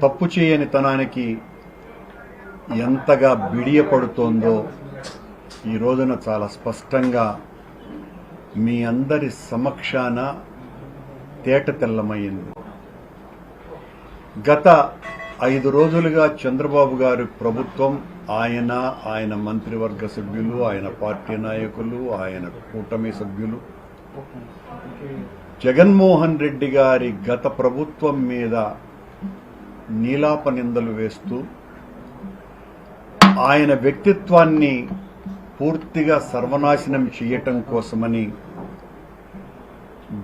తప్పు చేయని తనానికి ఎంతగా బిడియపడుతోందో ఈ రోజున చాలా స్పష్టంగా మీ అందరి సమక్షాన తేటతెల్లమైంది. గత 5 రోజులుగా చంద్రబాబు గారి ప్రభుత్వం, ఆయన మంత్రివర్గ సభ్యులు, ఆయన పార్టీ నాయకులు, ఆయన కూటమి సభ్యులు జగన్మోహన్ రెడ్డి గారి గత ప్రభుత్వం మీద నీలాప నిందలు వేస్తూ ఆయన వ్యక్తిత్వాన్ని పూర్తిగా సర్వనాశనం చేయటం కోసమని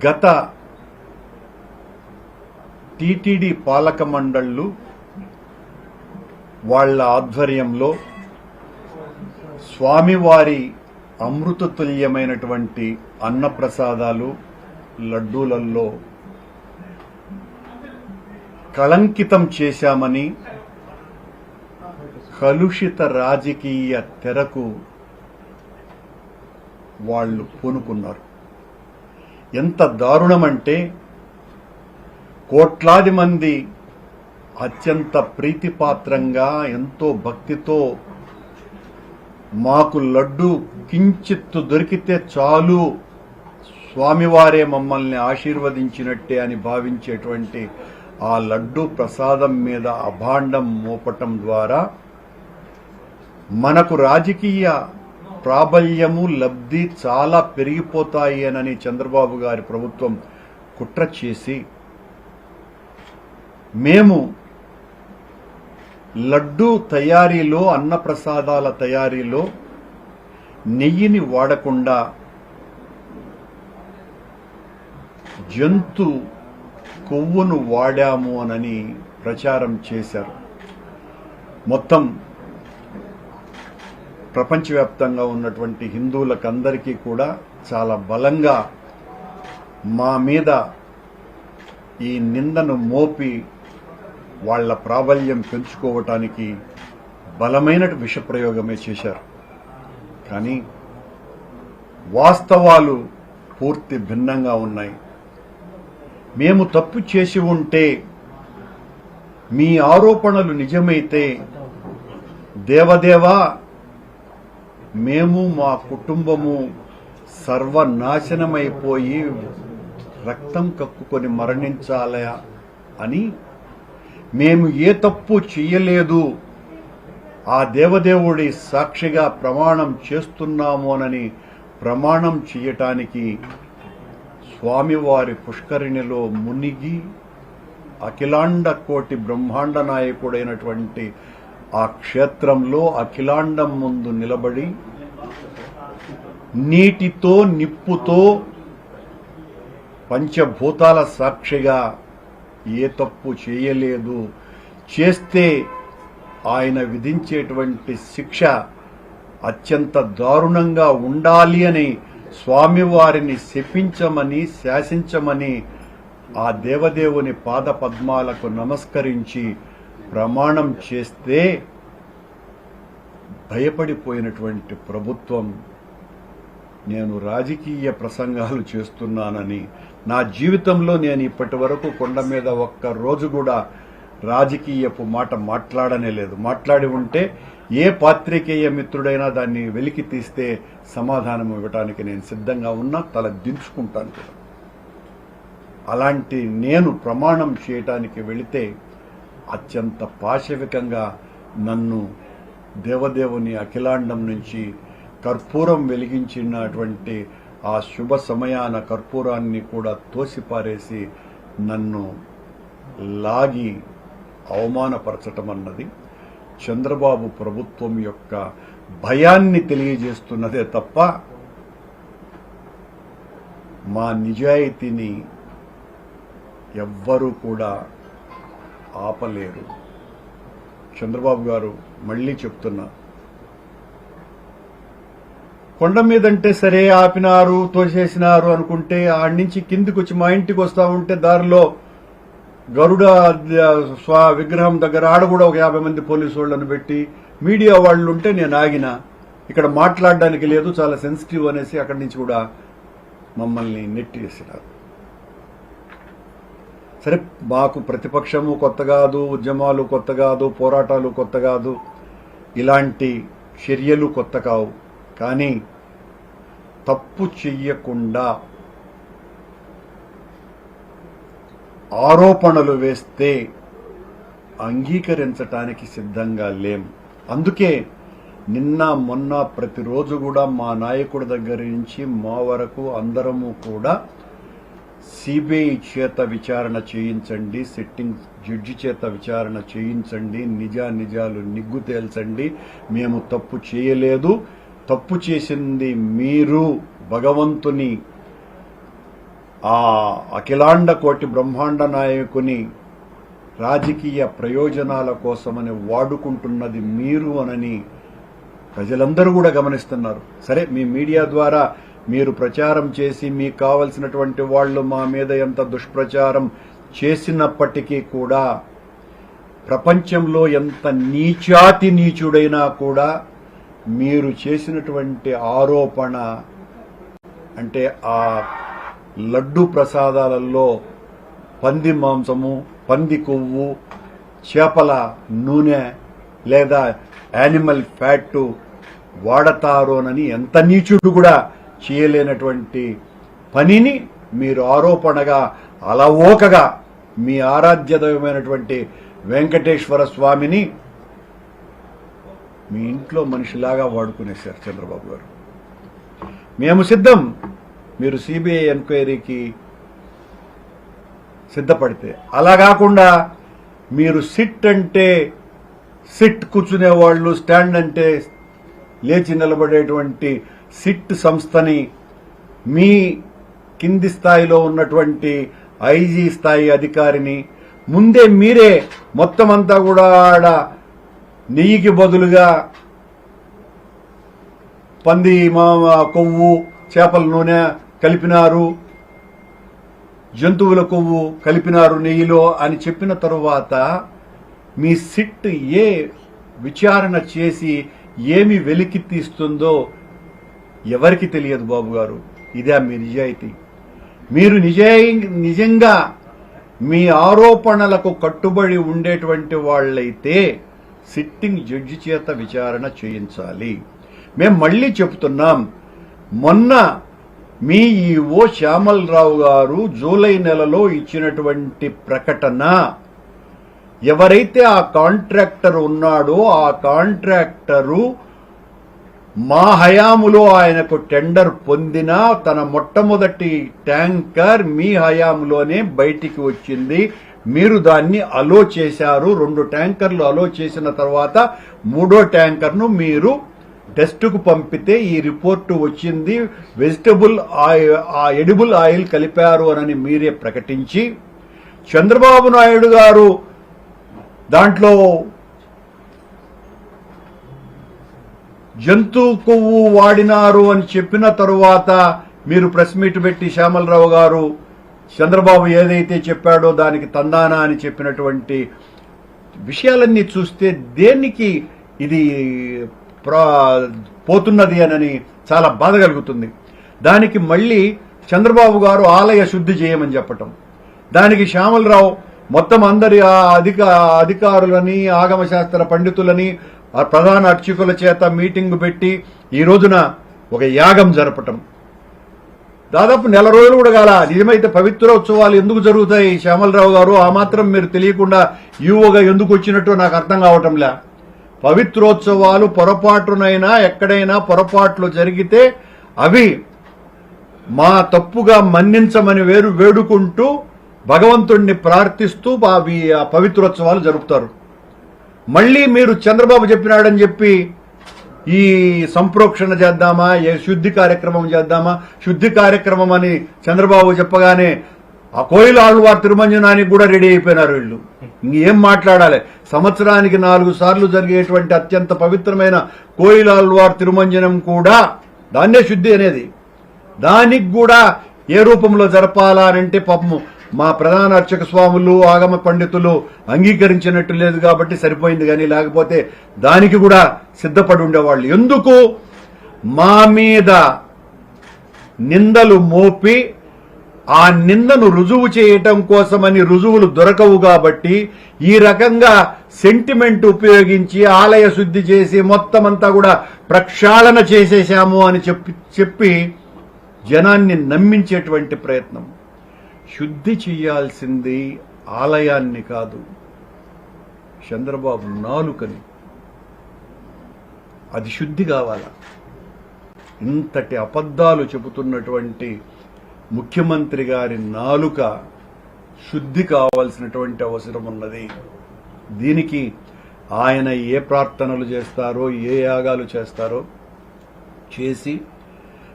గత టీటీడీ పాలక మండళ్లు వాళ్ల ఆధ్వర్యంలో స్వామివారి అమృతతుల్యమైనటువంటి అన్నప్రసాదాలు లడ్డూలలో కళంకితం చేశామని కలుషిత రాజకీయ తెరకు వాళ్ళు పూనుకున్నారు. ఎంత దారుణమంటే కోట్లాది మంది అత్యంత ప్రీతిపాత్రంగా ఎంతో భక్తితో మాకు లడ్డు కించిత్తు దొరికితే చాలు, స్వామివారే మమ్మల్ని ఆశీర్వదించినట్టే అని భావించేటువంటి ఆ లడ్డు ప్రసాదం మీద అభాండం మోపటం ద్వారా మనకు రాజకీయ ప్రాబల్యము లబ్ధి చాలా పెరిగిపోతాయి అని చంద్రబాబు గారి ప్రభుత్వం కుట్ర చేసి మేము లడ్డూ తయారీలో, అన్నప్రసాదాల తయారీలో నెయ్యిని వాడకుండా జంతు కొవ్వును వాడాము అని ప్రచారం చేశారు. మొత్తం ప్రపంచవ్యాప్తంగా ఉన్నటువంటి హిందువులకందరికీ కూడా చాలా బలంగా మా మీద ఈ నిందను మోపి వాళ్ల ప్రాబల్యం పెంచుకోవటానికి బలమైన విషప్రయోగమే చేశారు. కానీ వాస్తవాలు పూర్తి భిన్నంగా ఉన్నాయి. మేము తప్పు చేసి ఉంటే, మీ ఆరోపణలు నిజమైతే, దేవదేవా మేము మా కుటుంబము సర్వనాశనమైపోయి రక్తం కక్కుకొని మరణించాలా అని, మేము ఏ తప్పు చేయలేదు, ఆ దేవదేవుడి సాక్షిగా ప్రమాణం చేస్తున్నామోనని ప్రమాణం చేయటానికి స్వామివారి పుష్కరిణిలో మునిగి అఖిలాండ కోటి బ్రహ్మాండ నాయకుడైనటువంటి ఆ క్షేత్రంలో అఖిలాండం ముందు నిలబడి నీటితో నిప్పుతో పంచభూతాల సాక్షిగా ఏ తప్పు చేయలేదు, చేస్తే ఆయన విధించేటువంటి శిక్ష అత్యంత దారుణంగా ఉండాలి అని స్వామివారిని శపించమని, శాసించమని ఆ దేవదేవుని పాద పద్మాలకు నమస్కరించి ప్రమాణం చేస్తే భయపడిపోయినటువంటి ప్రభుత్వం నేను రాజకీయ ప్రసంగాలు చేస్తున్నానని, నా జీవితంలో నేను ఇప్పటి వరకు కొండ మీద ఒక్క రోజు కూడా రాజకీయపు మాట మాట్లాడనే లేదు. మాట్లాడి ఉంటే ఏ పాత్రికేయ మిత్రుడైనా దాన్ని వెలికి తీస్తే సమాధానం ఇవ్వడానికి నేను సిద్ధంగా ఉన్నా, తల దించుకుంటాను కూడా. అలాంటి నేను ప్రమాణం చేయటానికి వెళితే అత్యంత పాశవికంగా నన్ను దేవదేవుని అఖిలాండం నుంచి కర్పూరం వెలిగించినటువంటి ఆ శుభ సమయాన కర్పూరాన్ని కూడా తోసిపారేసి నన్ను లాగి అవమానపరచటం అన్నది చంద్రబాబు ప్రభుత్వం యొక్క భయాన్ని తెలియజేస్తున్నదే తప్ప మా నిజాయితీని ఎవ్వరూ కూడా ఆపలేరు. చంద్రబాబు గారు మళ్లీ చెప్తున్నా, కొండ మీదంటే సరే ఆపినారు, తోసేసినారు అనుకుంటే ఆడి నుంచి కిందికి వచ్చి మా ఇంటికి వస్తా ఉంటే దారిలో గరుడ విగ్రహం దగ్గర ఆడ కూడా ఒక 50 మంది పోలీసు వాళ్ళను పెట్టి మీడియా వాళ్ళు ఉంటే నేను ఆగిన, ఇక్కడ మాట్లాడడానికి లేదు, చాలా సెన్సిటివ్ అనేసి అక్కడి నుంచి కూడా మమ్మల్ని నెట్టేసినారు. సరే, మాకు ప్రతిపక్షము కొత్త కాదు, ఉద్యమాలు కొత్త కాదు, పోరాటాలు కొత్త కాదు, ఇలాంటి చర్యలు కొత్త కావు. కానీ తప్పు చెయ్యకుండా ఆరోపణలు వేస్తే అంగీకరించటానికి సిద్ధంగా లేం. అందుకే నిన్న మొన్న ప్రతిరోజు కూడా మా నాయకుడి దగ్గర నుంచి మా వరకు అందరము కూడా సిబిఐ చేత విచారణ చేయించండి, సిట్టింగ్ జడ్జి చేత విచారణ చేయించండి, నిజాలు నిగ్గు తేల్చండి, మేము తప్పు చేయలేదు, తప్పు చేసింది మీరు భగవంతుని ఆ అఖిలాండ కోటి బ్రహ్మాండ నాయకుని రాజకీయ ప్రయోజనాల కోసమని వాడుకుంటున్నది మీరు అనని ప్రజలందరూ కూడా గమనిస్తున్నారు. సరే, మీ మీడియా ద్వారా మీరు ప్రచారం చేసి మీకు కావలసినటువంటి వాళ్ళు మా మీద ఎంత దుష్ప్రచారం చేసినప్పటికీ కూడా ప్రపంచంలో ఎంత నీచాతి నీచుడైనా కూడా మీరు చేసినటువంటి ఆరోపణ అంటే ఆ లడ్డు ప్రసాదాలలో పంది మాంసము, పంది కొవ్వు, చేపల నూనె లేదా యానిమల్ ఫ్యాట్ వాడతారోనని ఎంత నీచుడు కూడా చేయలేనటువంటి పనిని మీరు ఆరోపణగా అలవోకగా మీ ఆరాధ్యదైవమైనటువంటి వెంకటేశ్వర స్వామిని మీ ఇంట్లో మనిషిలాగా వాడుకునేశారు చంద్రబాబు గారు. మేము సిద్ధం, మీరు సిబిఐ ఎంక్వైరీకి సిద్ధపడితే. అలా కాకుండా మీరు సిట్ అంటే సిట్ కూర్చునేవాళ్ళు, స్టాండ్ అంటే లేచి నిలబడేటువంటి సిట్ సంస్థని మీ కింది స్థాయిలో ఉన్నటువంటి ఐజీ స్థాయి అధికారిని ముందే మీరే మొత్తం అంతా కూడా ఆడ నెయ్యికి బదులుగా పంది కొవ్వు, చేపల నూనె కలిపినారు, జంతువుల కొవ్వు కలిపినారు నెయ్యిలో అని చెప్పిన తరువాత మీ సిట్ ఏ విచారణ చేసి ఏమి వెలికి తీస్తుందో ఎవరికి తెలియదు బాబు గారు. ఇదే మీ నిజాయితీ? మీరు నిజంగా మీ ఆరోపణలకు కట్టుబడి ఉండేటువంటి వాళ్ళైతే సిట్టింగ్ జడ్జి చేత విచారణ చేయించాలి. మేం మళ్లీ చెప్తున్నాం, మొన్న మీ ఈవో శ్యామలరావు గారు జూలై నెలలో ఇచ్చినటువంటి ప్రకటన, ఎవరైతే ఆ కాంట్రాక్టర్ ఉన్నాడో ఆ కాంట్రాక్టరు మా హయాములో ఆయనకు టెండర్ పొందినా తన మొట్టమొదటి ట్యాంకర్ మీ హయాములోనే బయటికి వచ్చింది. మీరు దాన్ని అలో చేశారు. 2 ట్యాంకర్లు అలో చేసిన తర్వాత 3వ ట్యాంకర్ను మీరు టెస్టుకు పంపితే ఈ రిపోర్టు వచ్చింది. ఎడిబుల్ ఆయిల్ కలిపారు అని మీరే ప్రకటించి, చంద్రబాబు నాయుడు గారు దాంట్లో జంతు కొవ్వు వాడినారు అని చెప్పిన తరువాత మీరు ప్రెస్ మీట్ పెట్టి శ్యామలరావు గారు చంద్రబాబు ఏదైతే చెప్పాడో దానికి తందానా అని చెప్పినటువంటి విషయాలన్నీ చూస్తే దేనికి ఇది పోతున్నది అని చాలా బాధ కలుగుతుంది. దానికి మళ్ళీ చంద్రబాబు గారు ఆలయ శుద్ధి చేయమని చెప్పటం, దానికి శ్యామలరావు మొత్తం అందరి అధికారులని, ఆగమశాస్త్ర పండితులని, ప్రధాన అర్చకుల చేత మీటింగ్ పెట్టి ఈ రోజున ఒక యాగం జరపటం. దాదాపు నెల రోజులు కూడా కాల. నిజమైతే పవిత్రోత్సవాలు ఎందుకు జరుగుతాయి శ్యామలరావు గారు? ఆ మాత్రం మీరు తెలియకుండా ఈవోగా ఎందుకు వచ్చినట్టు నాకు అర్థం కావటంలే. పవిత్రోత్సవాలు పొరపాటునైనా ఎక్కడైనా పొరపాట్లు జరిగితే అవి మా తప్పుగా మన్నించమని వేడుకుంటూ భగవంతుణ్ణి ప్రార్థిస్తూ అవి ఆ పవిత్రోత్సవాలు జరుపుతారు. మళ్లీ మీరు చంద్రబాబు చెప్పినాడని చెప్పి ఈ సంప్రోక్షణ చేద్దామా, శుద్ధి కార్యక్రమం చేద్దామా, శుద్ధి కార్యక్రమం అని చంద్రబాబు చెప్పగానే ఆ కోయిల ఆళ్వార్ తిరుమంజనానికి కూడా రెడీ అయిపోయినారు వీళ్ళు. ఇంకేం మాట్లాడాలి? సంవత్సరానికి 4 సార్లు జరిగేటువంటి అత్యంత పవిత్రమైన కోయిల ఆళ్వార్ తిరుమంజనం కూడా దాన్నే శుద్ధి అనేది, దానికి కూడా ఏ రూపంలో జరపాలా అంటే పాపము మా ప్రధాన అర్చక స్వాములు, ఆగమ పండితులు అంగీకరించినట్టు లేదు కాబట్టి సరిపోయింది. కానీ లేకపోతే దానికి కూడా సిద్ధపడి ఉండేవాళ్ళు. ఎందుకు మా మీద నిందలు మోపి ఆ నిందను రుజువు చేయటం కోసమని రుజువులు దొరకవు కాబట్టి ఈ రకంగా సెంటిమెంట్ ఉపయోగించి ఆలయ శుద్ధి చేసి మొత్తం అంతా కూడా ప్రక్షాళన చేసేశాము అని చెప్పి జనాన్ని నమ్మించేటువంటి ప్రయత్నం. శుద్ధి చేయాల్సింది ఆలయాన్ని కాదు, చంద్రబాబు నాలుకని. అది శుద్ధి కావాలా? ఇంతటి అబద్ధాలు చెబుతున్నటువంటి ముఖ్యమంత్రి గారి నాలుక శుద్ధి కావాల్సినటువంటి అవసరం ఉన్నది. దీనికి ఆయన ఏ ప్రార్థనలు చేస్తారో, ఏ యాగాలు చేస్తారో చేసి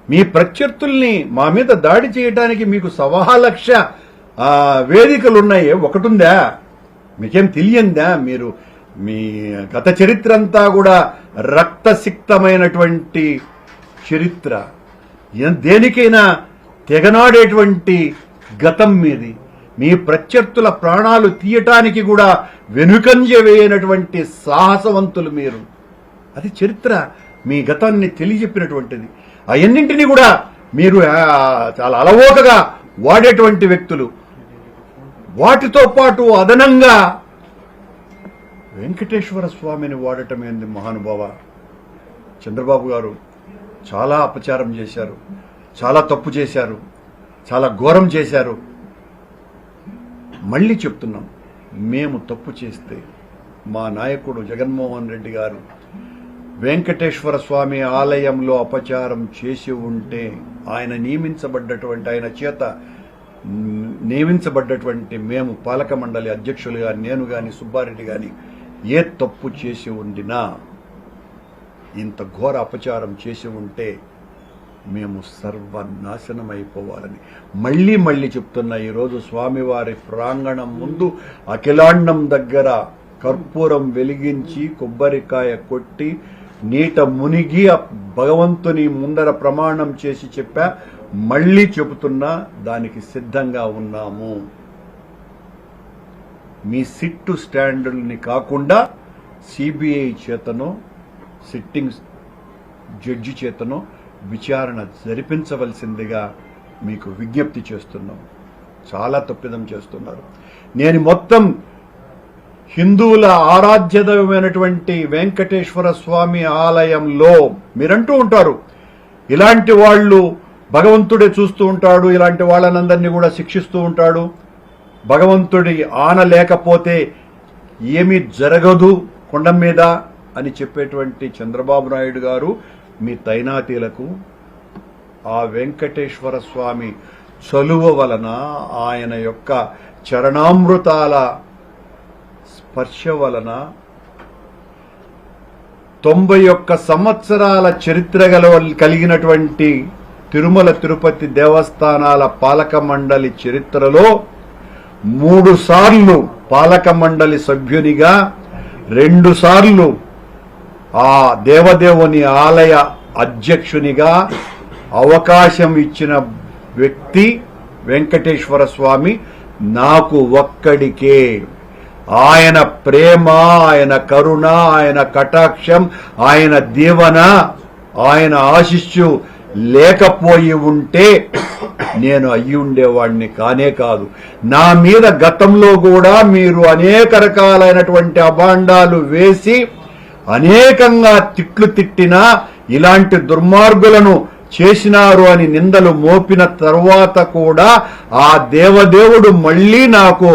మీ ప్రత్యర్థుల్ని మా మీద దాడి చేయడానికి మీకు 1,00,000 వేదికలున్నాయి, ఒకటుందా? మీకేం తెలియందా? మీరు మీ గత చరిత్ర అంతా కూడా రక్తసిక్తమైనటువంటి చరిత్ర, దేనికైనా తెగనాడేటువంటి గతం మీది. మీ ప్రత్యర్థుల ప్రాణాలు తీయటానికి కూడా వెనుకంజ వేయనటువంటి సాహసవంతులు మీరు. అది చరిత్ర, మీ గతాన్ని తెలియజెప్పినటువంటిది. అవన్నింటినీ కూడా మీరు చాలా అలవోకగా వాడేటువంటి వ్యక్తులు. వాటితో పాటు అదనంగా వెంకటేశ్వర స్వామిని వాడటం ఏంది మహానుభావ? చంద్రబాబు గారు చాలా అపచారం చేశారు, చాలా తప్పు చేశారు, చాలా ఘోరం చేశారు. మళ్ళీ చెప్తున్నాం, మేము తప్పు చేస్తే మా నాయకుడు జగన్మోహన్ రెడ్డి గారు వెంకటేశ్వర స్వామి ఆలయంలో అపచారం చేసి ఉంటే ఆయన చేత నియమించబడ్డటువంటి మేము పాలక మండలి అధ్యక్షులుగా నేను గాని సుబ్బారెడ్డి గాని ఏ తప్పు చేసి ఉండినా, ఇంత ఘోర అపచారం చేసి ఉంటే మేము సర్వనాశనం అయిపోవాలని మళ్ళీ మళ్ళీ చెప్తున్నా. ఈరోజు స్వామివారి ప్రాంగణం ముందు అఖిలాండం దగ్గర కర్పూరం వెలిగించి కొబ్బరికాయ కొట్టి నీట మునిగి భగవంతుని ముందర ప్రమాణం చేసి చెప్పా. మళ్ళీ చెబుతున్నా, దానికి సిద్ధంగా ఉన్నాము. మీ సిట్టు స్టాండర్డ్ని కాకుండా సిబిఐ చేతనో సిట్టింగ్ జడ్జి చేతనో విచారణ జరిపించవలసిందిగా మీకు విజ్ఞప్తి చేస్తున్నాం. చాలా తప్పిదం చేస్తున్నారు. నేను మొత్తం హిందువుల ఆరాధ్యదైనటువంటి వెంకటేశ్వర స్వామి ఆలయంలో మీరంటూ ఉంటారు, ఇలాంటి వాళ్ళు భగవంతుడే చూస్తూ ఉంటాడు, ఇలాంటి వాళ్ళనందరినీ కూడా శిక్షిస్తూ ఉంటాడు, భగవంతుడి ఆన లేకపోతే ఏమీ జరగదు కొండ మీద అని చెప్పేటువంటి చంద్రబాబు నాయుడు గారు మీ తైనాతీలకు ఆ వెంకటేశ్వర స్వామి చలువ వలన, ఆయన యొక్క చరణామృతాల స్పర్శ వలన 91 సంవత్సరాల చరిత్ర కలిగినటువంటి తిరుమల తిరుపతి దేవస్థానాల పాలక మండలి చరిత్రలో 3 సార్లు పాలక మండలి సభ్యునిగా, 2 సార్లు ఆ దేవదేవుని ఆలయ అధ్యక్షునిగా అవకాశం ఇచ్చిన వ్యక్తి వెంకటేశ్వర స్వామి నాకు ఒక్కడికే. ఆయన ప్రేమ, ఆయన కరుణ, ఆయన కటాక్షం, ఆయన దీవెన, ఆయన ఆశీస్సు లేకపోయి ఉంటే నేను అయ్యి ఉండేవాడిని కానే కాదు. నా మీద గతంలో కూడా మీరు అనేక రకాలైనటువంటి అభాండాలు వేసి అనేకంగా తిట్లు తిట్టినా, ఇలాంటి దుర్మార్గులను చేసినారు అని నిందలు మోపిన తర్వాత కూడా ఆ దేవదేవుడు మళ్లీ నాకు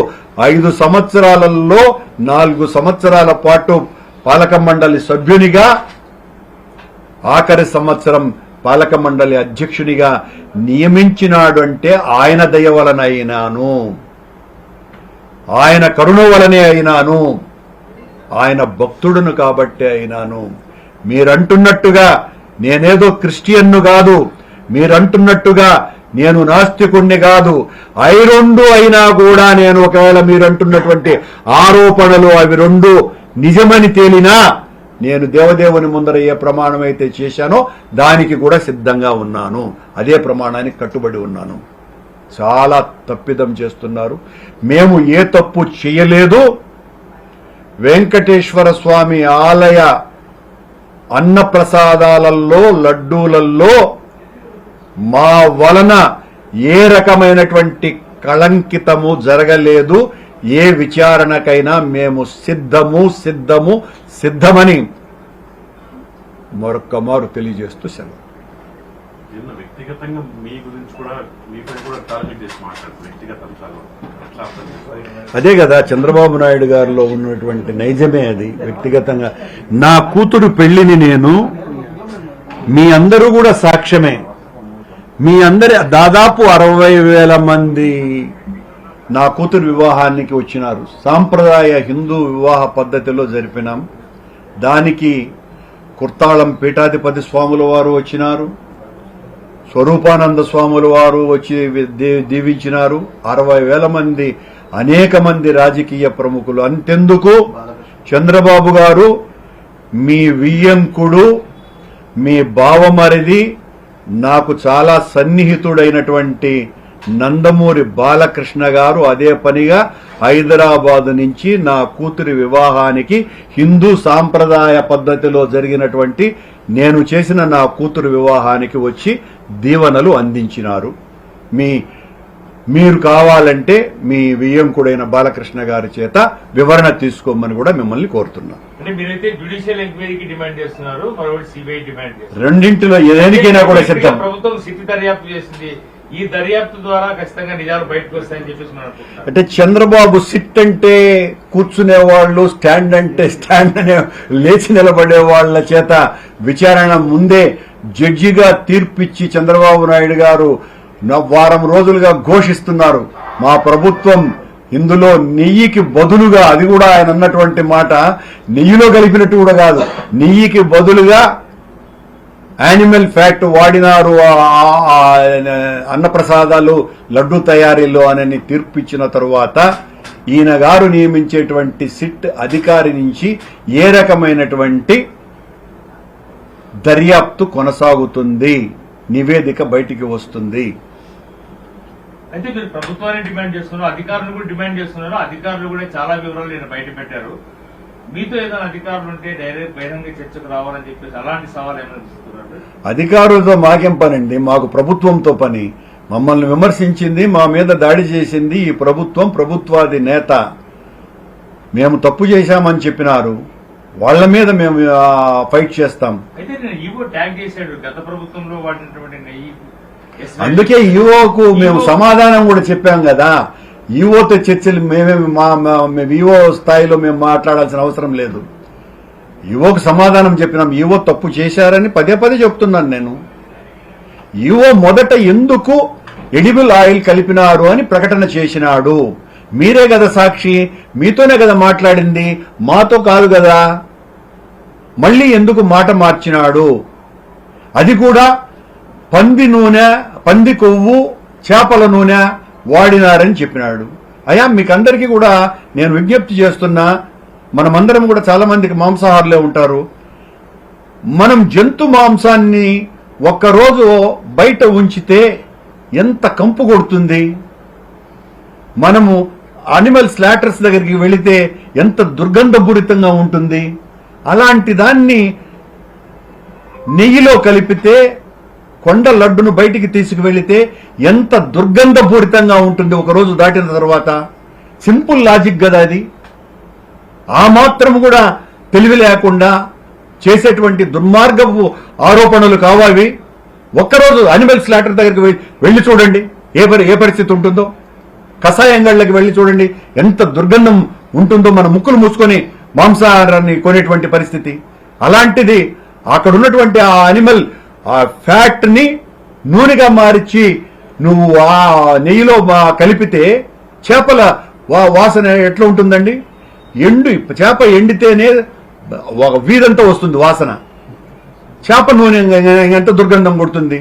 5 సంవత్సరాలలో 4 సంవత్సరాల పాటు పాలక మండలి సభ్యునిగా, ఆఖరి సంవత్సరం పాలక మండలి అధ్యక్షునిగా నియమించినాడు. అంటే ఆయన దయ వలన అయినాను, ఆయన కరుణ వలనే అయినాను, ఆయన భక్తుడును కాబట్టే అయినాను. మీరంటున్నట్టుగా నేనేదో క్రిస్టియన్ను కాదు, మీరంటున్నట్టుగా నేను నాస్తికుణ్ణి కాదు. అవి 2 అయినా కూడా నేను ఒకవేళ మీరంటున్నటువంటి ఆరోపణలు అవి 2 నిజమని తేలినా నేను దేవదేవుని ముందర ఏ ప్రమాణం అయితే చేశానో దానికి కూడా సిద్ధంగా ఉన్నాను, అదే ప్రమాణానికి కట్టుబడి ఉన్నాను. చాలా తప్పిదం చేస్తున్నారు. మేము ఏ తప్పు చేయలేదు. వెంకటేశ్వర స్వామి ఆలయ అన్నప్రసాదాలలో, లడ్డూలలో మా వలన ఏ రకమైనటువంటి కళంకితము జరగలేదు. ఏ విచారణకైనా మేము సిద్ధమని మరొక్క మారు తెలియజేస్తూ సెలవు. వ్యక్తిగతంగా మీ గురించి కూడా మీపై కూడా టార్గెట్ చేసి మాట్లాడుతూ వ్యక్తిగత అంశాలు అదే కదా చంద్రబాబు నాయుడు గారిలో ఉన్నటువంటి నైజమే అది. వ్యక్తిగతంగా నా కూతురు పెళ్లిని నేను, మీ అందరూ కూడా సాక్ష్యమే, మీ అందరి దాదాపు 60,000 మంది నా కూతురు వివాహానికి వచ్చినారు. సాంప్రదాయ హిందూ వివాహ పద్ధతిలో జరిపినాం. దానికి కుర్తాళం పీఠాధిపతి స్వాముల వారు వచ్చినారు, స్వరూపానంద స్వాముల వారు వచ్చి దీవించినారు. 60,000 మంది, అనేక మంది రాజకీయ ప్రముఖులు. అంతెందుకు చంద్రబాబు గారు మీ వియ్యంకుడు, మీ బావమరిది, నాకు చాలా సన్నిహితుడైనటువంటి నందమూరి బాలకృష్ణ గారు అదే పనిగా హైదరాబాద్ నుంచి నా కూతురి వివాహానికి హిందూ సాంప్రదాయ పద్ధతిలో జరిగినటువంటి నేను చేసిన నా కూతురు వివాహానికి వచ్చి దీవెనలు అందించినారు. మీరు కావాలంటే మీ వియ్యంకుడైన బాలకృష్ణ గారి చేత వివరణ తీసుకోమని కూడా మిమ్మల్ని కోరుతున్నాను. మీరైతే జ్యుడిషియల్ ఎంక్వైరీకి డిమాండ్ చేస్తున్నారు, మరొకటి సిబిఐ డిమాండ్ చేస్తున్నారు. రెండింటిలో ఏదైనా కూడా సిద్ధం. ప్రభుత్వం సిట్ దర్యాప్తు చేసింది, ఈ దర్యాప్తు ద్వారా ఖచ్చితంగా నిజాలు బయటకు వస్తాయని చెప్పేసి మనం అనుకుంటున్నాం. అంటే చంద్రబాబు సిట్ అంటే కూర్చునే వాళ్ళు, స్టాండ్ అంటే స్టాండ్ అనే లేచి నిలబడే వాళ్ళ చేత విచారణ ముందే జడ్జిగా తీర్పిచ్చి చంద్రబాబు నాయుడు గారు వారం రోజులుగా ఘోషిస్తున్నారు, మా ప్రభుత్వం ఇందులో నెయ్యికి బదులుగా, అది కూడా ఆయన అన్నటువంటి మాట నెయ్యిలో కలిపినట్టు కూడా కాదు, నెయ్యికి బదులుగా యానిమల్ ఫ్యాట్ వాడినారు అన్నప్రసాదాలు లడ్డు తయారీలో అని తీర్పిచ్చిన తరువాత ఈయన గారు నియమించేటువంటి సిట్ అధికారి నుంచి ఏ రకమైనటువంటి దర్యాప్తు కొనసాగుతుంది, నివేదిక బయటికి వస్తుంది. అయితే మీరు ప్రభుత్వాన్ని డిమాండ్ చేస్తున్నారు, అధికారులు కూడా డిమాండ్ చేస్తున్నారు. అధికారులు కూడా చాలా వివరాలు నేను బయట పెట్టారు. మీతో ఏదైనా అధికారులు ఉంటే డైరెక్ట్ బహిరంగ చర్చకు రావాలని చెప్పేసి అలాంటి సవాల్ ఏమైనా ఇస్తున్నారు? అధికారులతో మాకేం పనండి, మాకు ప్రభుత్వంతో పని. మమ్మల్ని విమర్శించింది, మా మీద దాడి చేసింది ఈ ప్రభుత్వం, ప్రభుత్వాది నేత. మేము తప్పు చేశామని చెప్పినారు, వాళ్ల మీద మేము ఫైట్ చేస్తాం. అయితే నేను ఈవో ట్యాగ్ చేశాడు గత ప్రభుత్వంలో వాడినటువంటి నెయ్యి. అందుకే ఈవోకు మేము సమాధానం కూడా చెప్పాం కదా. ఈవోతో చర్చలు ఈవో స్థాయిలో మేము మాట్లాడాల్సిన అవసరం లేదు. ఈవోకు సమాధానం చెప్పినాం. ఈవో తప్పు చేశారని పదే చెప్తున్నాను నేను. ఈవో మొదట ఎందుకు ఎడిబుల్ ఆయిల్ కలిపినారు అని ప్రకటన చేసినాడు. మీరే కదా సాక్షి, మీతోనే కదా మాట్లాడింది, మాతో కాదు కదా. మళ్లీ ఎందుకు మాట మార్చినాడు? అది కూడా పంది నూనె, పంది కొవ్వు, చేపల నూనె వాడినారని చెప్పినాడు. అయ్యా మీకందరికీ కూడా నేను విజ్ఞప్తి చేస్తున్నా, మనమందరం కూడా చాలా మందికి మాంసాహారులే ఉంటారు. మనం జంతు మాంసాన్ని ఒక్కరోజు బయట ఉంచితే ఎంత కంపు కొడుతుంది. మనము అనిమల్ స్లాటర్స్ దగ్గరికి వెళితే ఎంత దుర్గంధపూరితంగా ఉంటుంది. అలాంటి దాన్ని నెయ్యిలో కలిపితే, కొండ లడ్డును బయటికి తీసుకువెళితే ఎంత దుర్గంధపూరితంగా ఉంటుంది ఒకరోజు దాటిన తర్వాత. సింపుల్ లాజిక్ కదా అది. ఆ మాత్రం కూడా తెలివి లేకుండా చేసేటువంటి దుర్మార్గపు ఆరోపణలు కావాలి. ఒక్కరోజు అనిమల్ స్లాటర్ దగ్గరికి వెళ్లి చూడండి ఏ పరిస్థితి ఉంటుందో. కషాయంగళ్ళకి వెళ్లి చూడండి ఎంత దుర్గంధం ఉంటుందో. మన ముక్కులు మూసుకొని మాంసాహారాన్ని కొనేటువంటి పరిస్థితి. అలాంటిది అక్కడ ఉన్నటువంటి ఆ అనిమల్ ఆ ఫ్యాట్ ని నూనెగా మార్చి నువ్వు ఆ నెయ్యిలో కలిపితే చేపల వాసన ఎట్లా ఉంటుందండి? చేప ఎండితేనే ఒక వీధంతా వస్తుంది వాసన. చేప నూనె ఎంత దుర్గంధం కొడుతుంది.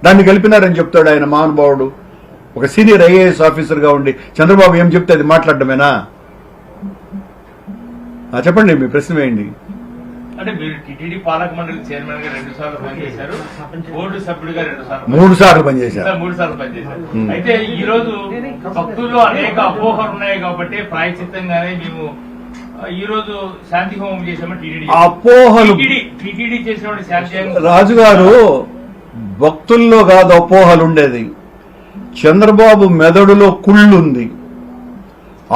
దాన్ని కలిపినారని చెప్తాడు ఆయన మహానుభావుడు. ఒక సీనియర్ ఐఏఎస్ ఆఫీసర్ గా ఉండి చంద్రబాబు ఏం చెప్తే అది మాట్లాడటమేనా? చెప్పండి, మీ ప్రశ్న వేయండి. అంటే మీరు టీటీడీ పాలక మండలి చైర్మన్ గా 2 సార్లు పనిచేశారు, బోర్డు సభ్యుడిగా 3 సార్లు పనిచేశారు. 3 సార్లు పనిచేశారు. అయితే ఈ రోజు భక్తుల్లో అనేక అపోహలు ఉన్నాయి కాబట్టి ప్రాయచిత్తంగానే మేము ఈ రోజు శాంతి హోమం చేసామని టీటీడీ చేసినటువంటి శాంతి. రాజుగారు భక్తుల్లో కాదు అపోహలు ఉండేది, చంద్రబాబు మెదడులో కుళ్ళుంది.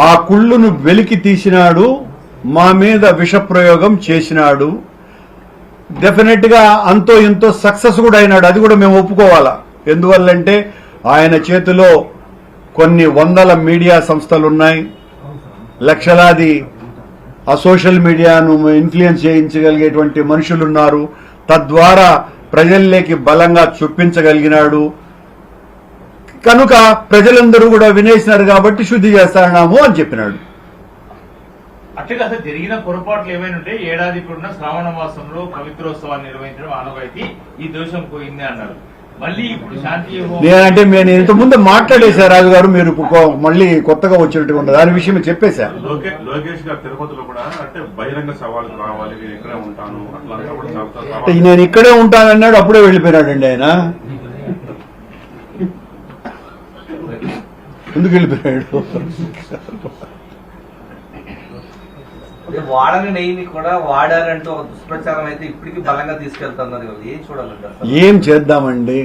ఆ కుళ్ళును వెలికి తీసినాడు, మా మీద విషప్రయోగం చేసినాడు. డెఫినెట్ గా అంతో ఇంతో సక్సెస్ కూడా అయినాడు. అది కూడా మేము ఒప్పుకోవాలా. ఎందువల్లంటే ఆయన చేతిలో కొన్ని వందల మీడియా సంస్థలున్నాయి, లక్షలాది ఆ సోషల్ మీడియాను ఇన్ఫ్లుయెన్స్ చేయించగలిగేటువంటి మనుషులున్నారు. తద్వారా ప్రజల్లోకి బలంగా చొప్పించగలిగినాడు. కనుక ప్రజలందరూ కూడా వినేసినారు కాబట్టి శుద్ధి చేస్తాము అని చెప్పినాడు. అట్లా కాదు, జరిగిన పొరపాట్లు ఏమైనా ఉంటే ఏడాది కూడా శ్రావణ మాసంలో పవిత్రోత్సవాన్ని నిర్వహించడం ఆనవాయితీ, ఈ దోషం పోయింది అన్నారు. మళ్ళీ ఇప్పుడు శాంతి నేనంటే నేను ఇంతకుముందు మాట్లాడేశా రాజు గారు, మీరు మళ్ళీ కొత్తగా వచ్చినట్టుగా ఉండదు దాని విషయం చెప్పేశా. లోకేష్ గారు తిరుపతిలో కూడా అంటే బహిరంగ సవాలు రావాలి, నేను ఇక్కడే ఉంటాను అట్లా కూడా చాలా అంటే నేను ఇక్కడే ఉంటానన్నాడు, అప్పుడే వెళ్ళిపోయినాడండి ఆయన. ఎందుకు వెళ్ళిపోయాడు? వాడని నెయ్యిని కూడా వాడారంటూ ఒక దుష్ప్రచారం అయితే ఇప్పటికీ బలంగా తీసుకెళ్తున్నారు. ఏం చూడాలంటారు? ఏం చేద్దామండి?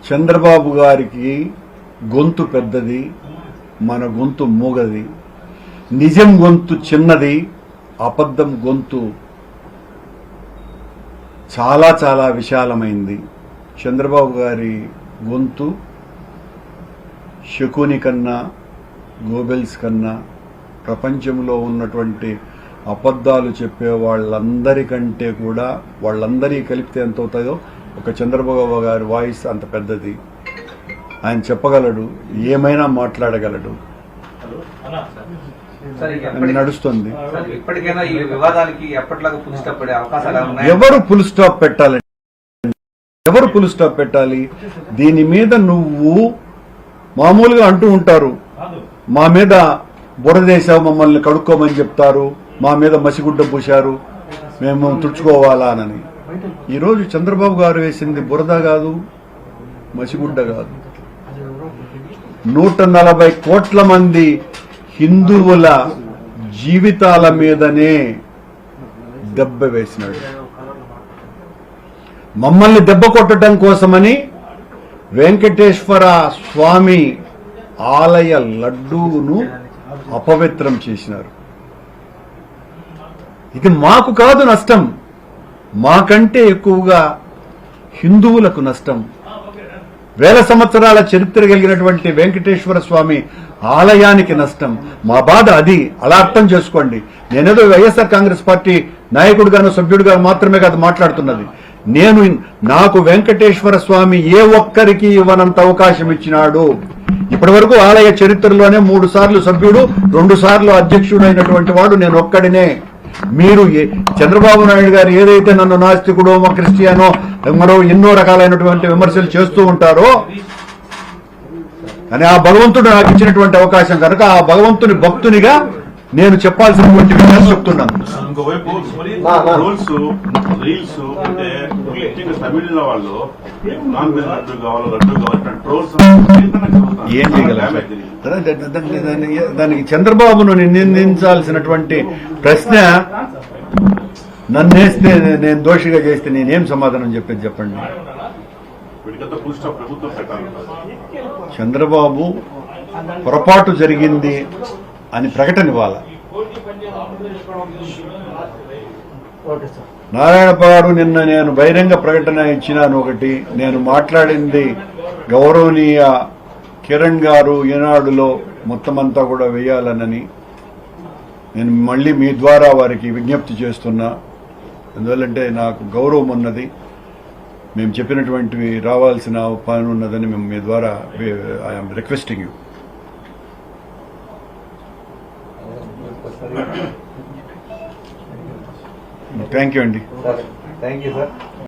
చంద్రబాబు గారికి గొంతు పెద్దది, మన గొంతు మూగది. నిజం గొంతు చిన్నది, అబద్ధం గొంతు చాలా చాలా విశాలమైంది. చంద్రబాబు గారి గొంతు శకుని కన్నా, గోబెల్స్ కన్నా, ప్రపంచంలో ఉన్నటువంటి అబద్ధాలు చెప్పే వాళ్ళందరికంటే కూడా, వాళ్ళందరి కలిపితే ఎంత అవుతాయో ఒక చంద్రబాబు గారి వాయిస్ అంత పెద్దది. ఆయన చెప్పగలడు, ఏమైనా మాట్లాడగలడు. నడుస్తుంది. ఇప్పటికైనా ఈ వివాదానికి ఎప్పటిలాగా ఫుల్ స్టాప్ పడే అవకాశాలు ఉన్నాయి? ఎవరు ఫుల్ స్టాప్ పెట్టాలి? ఎవరు ఫుల్ స్టాప్ పెట్టాలి? దీని మీద నువ్వు మామూలుగా అంటూ ఉంటారు, మా మీద బురదేశావు, మమ్మల్ని కడుక్కోమని చెప్తారు, మా మీద మసిగుడ్డ పూశారు, మేము తుడుచుకోవాలా అని. ఈరోజు చంద్రబాబు గారు వేసింది బురద కాదు, మసిగుడ్డ కాదు. 140 కోట్ల మంది హిందువుల జీవితాల మీదనే దెబ్బ వేసినాడు. మమ్మల్ని దెబ్బ కొట్టడం కోసమని వెంకటేశ్వర స్వామి ఆలయ లడ్డూను అపవిత్రం చేసినారు. ఇది మాకు కాదు నష్టం, మాకంటే ఎక్కువగా హిందువులకు నష్టం. వేల సంవత్సరాల చరిత్ర కలిగినటువంటి వెంకటేశ్వర స్వామి ఆలయానికి నష్టం. మా బాధ అది. అలా అర్థం చేసుకోండి. నేనేదో వైఎస్ఆర్ కాంగ్రెస్ పార్టీ నాయకుడిగాను సభ్యుడిగా మాత్రమే కాదు మాట్లాడుతున్నది. నాకు వెంకటేశ్వర స్వామి ఏ ఒక్కరికి ఇవ్వనంత అవకాశం ఇచ్చినాడు. ఇప్పటి వరకు ఆలయ చరిత్రలోనే 3 సార్లు సభ్యుడు, 2 సార్లు అధ్యక్షుడు అయినటువంటి వాడు నేను ఒక్కడినే. మీరు చంద్రబాబు నాయుడు గారు ఏదైతే నన్ను నాస్తికుడో, క్రిస్టియనో, మరో ఎన్నో రకాలైనటువంటి విమర్శలు చేస్తూ ఉంటారో, అని ఆ భగవంతుడు నాకు ఇచ్చినటువంటి అవకాశం కనుక ఆ భగవంతుని భక్తునిగా నేను చెప్పాల్సినటువంటి విషయాలు చెప్తున్నాను. ఇంకోవైపు రూల్స్ రీల్స్ అంటే తమిళ వాళ్ళు నాన్ వెజ్ లడ్డు కావాలి ట్రోల్స్ ఏం చేయగలరు? దానికి చంద్రబాబును నిందించాల్సినటువంటి ప్రశ్న నన్నేస్తే, నేను దోషిగా చేస్తే నేనేం సమాధానం చెప్పండి. చంద్రబాబు పొరపాటు జరిగింది అని ప్రకటన ఇవ్వాలి. నారాయణపాడు నిన్న నేను బహిరంగ ప్రకటన ఇచ్చినాను. ఒకటి, నేను మాట్లాడింది గౌరవనీయ కిరణ్ గారు ఈనాడులో మొత్తం అంతా కూడా వేయాలనని నేను మళ్ళీ మీ ద్వారా వారికి విజ్ఞప్తి చేస్తున్నా. ఎందువల్లంటే నాకు గౌరవం ఉన్నది, మేము చెప్పినటువంటివి రావాల్సిన పని ఉన్నదని మేము మీ ద్వారా I'm requesting you. Thank you అండి. Thank you sir.